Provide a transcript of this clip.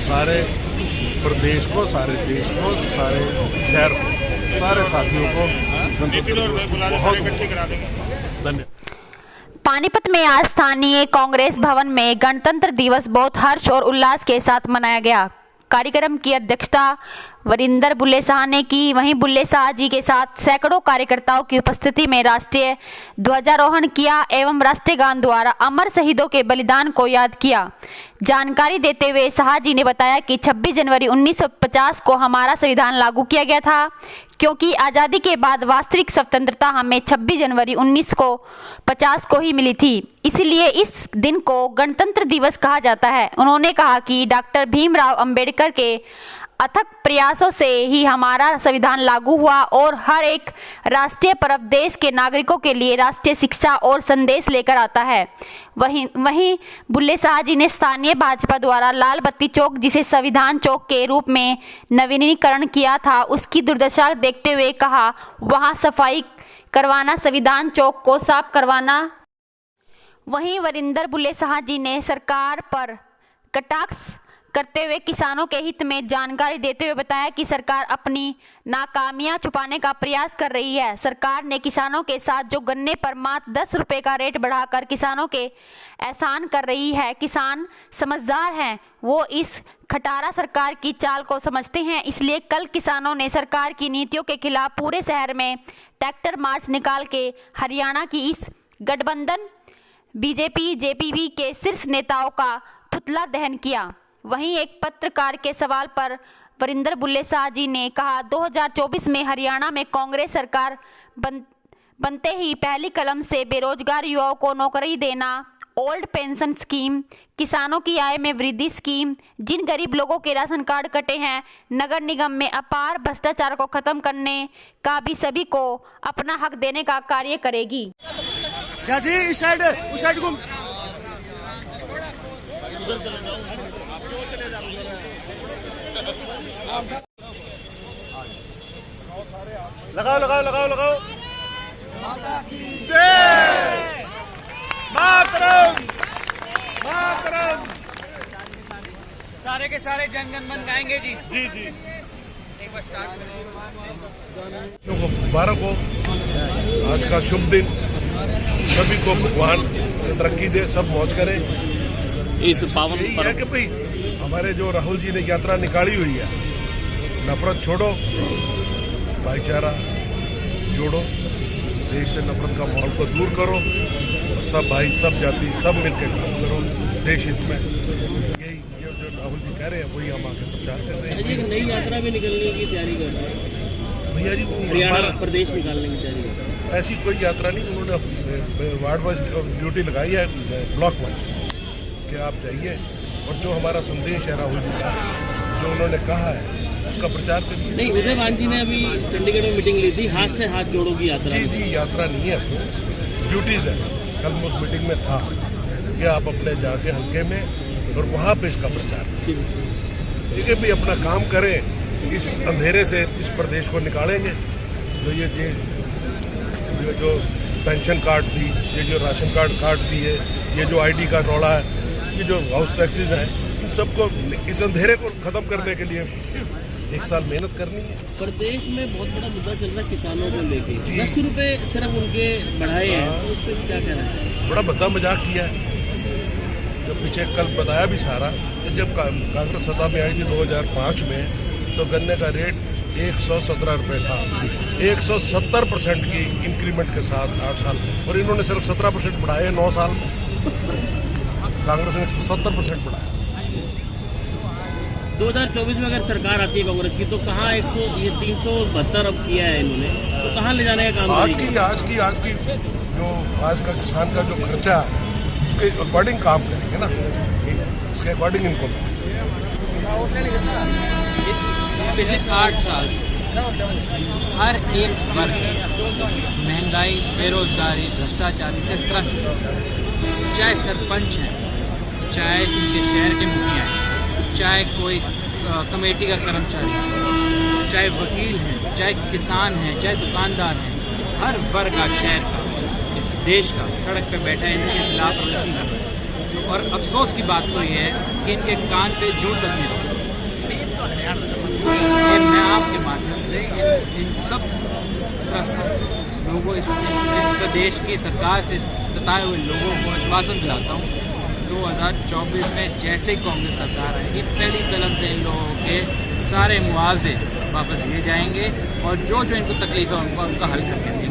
सारे प्रदेश को, सारे देश को, सारे शहर को, सारे साथियों को बहुत धन्यवाद। पानीपत में आज स्थानीय कांग्रेस भवन में गणतंत्र दिवस बहुत हर्ष और उल्लास के साथ मनाया गया। कार्यक्रम की अध्यक्षता वरिंदर बुल्ले शाह ने की। वहीं बुल्ले शाह जी के साथ सैकड़ों कार्यकर्ताओं की उपस्थिति में राष्ट्रीय ध्वजारोहण किया एवं राष्ट्रीय गान द्वारा अमर शहीदों के बलिदान को याद किया। जानकारी देते हुए शाह जी ने बताया कि 26 जनवरी 1950 को हमारा संविधान लागू किया गया था, क्योंकि आज़ादी के बाद वास्तविक स्वतंत्रता हमें 26 जनवरी 1950 को ही मिली थी, इसलिए इस दिन को गणतंत्र दिवस कहा जाता है। उन्होंने कहा कि डॉक्टर भीमराव अंबेडकर के अथक प्रयासों से ही हमारा संविधान लागू हुआ और हर एक राष्ट्रीय पर्व देश के नागरिकों के लिए राष्ट्रीय शिक्षा और संदेश लेकर आता है। वहीं बुल्ले शाह जी ने स्थानीय भाजपा द्वारा लाल बत्ती चौक, जिसे संविधान चौक के रूप में नवीनीकरण किया था, उसकी दुर्दशा देखते हुए कहा वहां सफाई करवाना, संविधान चौक को साफ करवाना। वहीं वरिंदर बुल्ले शाह जी ने सरकार पर कटाक्ष करते हुए किसानों के हित में जानकारी देते हुए बताया कि सरकार अपनी नाकामियां छुपाने का प्रयास कर रही है। सरकार ने किसानों के साथ जो गन्ने पर मात्र 10 रुपये का रेट बढ़ाकर किसानों के एहसान कर रही है। किसान समझदार हैं, वो इस खटारा सरकार की चाल को समझते हैं, इसलिए कल किसानों ने सरकार की नीतियों के खिलाफ पूरे शहर में ट्रैक्टर मार्च निकाल के हरियाणा की इस गठबंधन बीजेपी जेपीवी के शीर्ष नेताओं का पुतला दहन किया। वहीं एक पत्रकार के सवाल पर वरिंदर बुल्ले शाह जी ने कहा 2024 में हरियाणा में कांग्रेस सरकार बनते ही पहली कलम से बेरोजगार युवाओं को नौकरी देना, ओल्ड पेंशन स्कीम, किसानों की आय में वृद्धि स्कीम, जिन गरीब लोगों के राशन कार्ड कटे हैं, नगर निगम में अपार भ्रष्टाचार को खत्म करने का भी सभी को अपना हक देने का कार्य करेगी। लगाओ लगाओ लगाओ लगाओ। जय मातरम, मातरम। सारे के सारे जन गण मन गाएंगे जी। जी जी। एक बार स्टार्ट करें। मुबारक हो आज का शुभ दिन, सभी को भगवान तरक्की दे, सब मौज करें। इस पावन यही है कि भाई हमारे जो राहुल जी ने यात्रा निकाली हुई है, नफरत छोड़ो, भाईचारा जोड़ो, देश से नफरत का माहौल को दूर करो और सब भाई, सब जाति, सब मिलकर काम करो देश हित में। यही ये जो राहुल जी कह रहे हैं वही हम आगे प्रचार कर रहे हैं। एक नई यात्रा भी निकलने की तैयारी कर रहे हैं भैया जी, हरियाणा प्रदेश निकालने की तैयारी कर रहे हैं। ऐसी कोई यात्रा नहीं, उन्होंने वार्ड वाइज ड्यूटी लगाई है, ब्लॉक वाइज कि आप जाइए और जो हमारा संदेश है राहुल जी का, जो उन्होंने कहा है उसका प्रचार करिए। नहीं, उदय भान जी ने अभी चंडीगढ़ में मीटिंग ली थी, हाथ से हाथ जोड़ो की यात्रा। जी जी, यात्रा नहीं है, ड्यूटीज है। कल मैं उस मीटिंग में था कि आप अपने जाके हल्के में और वहाँ पे इसका प्रचार करें। ठीक है भी, अपना काम करें, इस अंधेरे से इस प्रदेश को निकालेंगे। जो पेंशन कार्ड थी, ये जो राशन कार्ड काट दी है, ये जो ID का रौला है, ये जो हाउस टैक्सेज हैं, इन सबको इस अंधेरे को खत्म करने के लिए 1 साल मेहनत करनी है। प्रदेश में बहुत बड़ा मुद्दा चल रहा है किसानों को लेके, 10 रुपए सिर्फ उनके बढ़ाए हैं, तो उस पर क्या कहना है? बड़ा भद्दा मजाक किया है। जो पीछे कल बताया भी सारा, जब कांग्रेस सत्ता में आई थी 2005 में, तो गन्ने का रेट 117 रुपये था, 170% की इंक्रीमेंट के साथ 8 साल में, और इन्होंने सिर्फ 17% बढ़ाए 9 साल में। कांग्रेस ने 170% बढ़ाया। 2024 में अगर सरकार आती है कांग्रेस की, तो कहाँ 372 अब किया है इन्होंने, तो कहाँ ले जाने का काम? आज की जो आज का किसान का जो खर्चा है उसके अकॉर्डिंग काम करेंगे ना, उसके अकॉर्डिंग इनको। पिछले 8 साल से हर एक वर्ग महंगाई, बेरोजगारी, भ्रष्टाचारी से त्रस्त, चाहे सरपंच हैं, चाहे उनके शहर के मुखिया हैं, चाहे कोई कमेटी का कर्मचारी है, चाहे वकील हैं, चाहे किसान हैं, चाहे दुकानदार हैं, हर वर्ग का, शहर का, इस देश का सड़क पर बैठा है, इनके खिलाफ प्रदर्शन कर रहा है। और अफसोस की बात तो ये है कि इनके कान पे जूं तक नहीं रहा। ये मैं आपके माध्यम से इन सब त्रस्त लोगों इस प्रदेश की सरकार से जताए हुए लोगों को आश्वासन दिलाता हूँ 2024 में जैसे ही कांग्रेस सरकार आएगी पहली कलम से इन लोगों के सारे मुआवजे वापस दिए जाएंगे और जो जो इनको तकलीफ है उनका हल करके दिया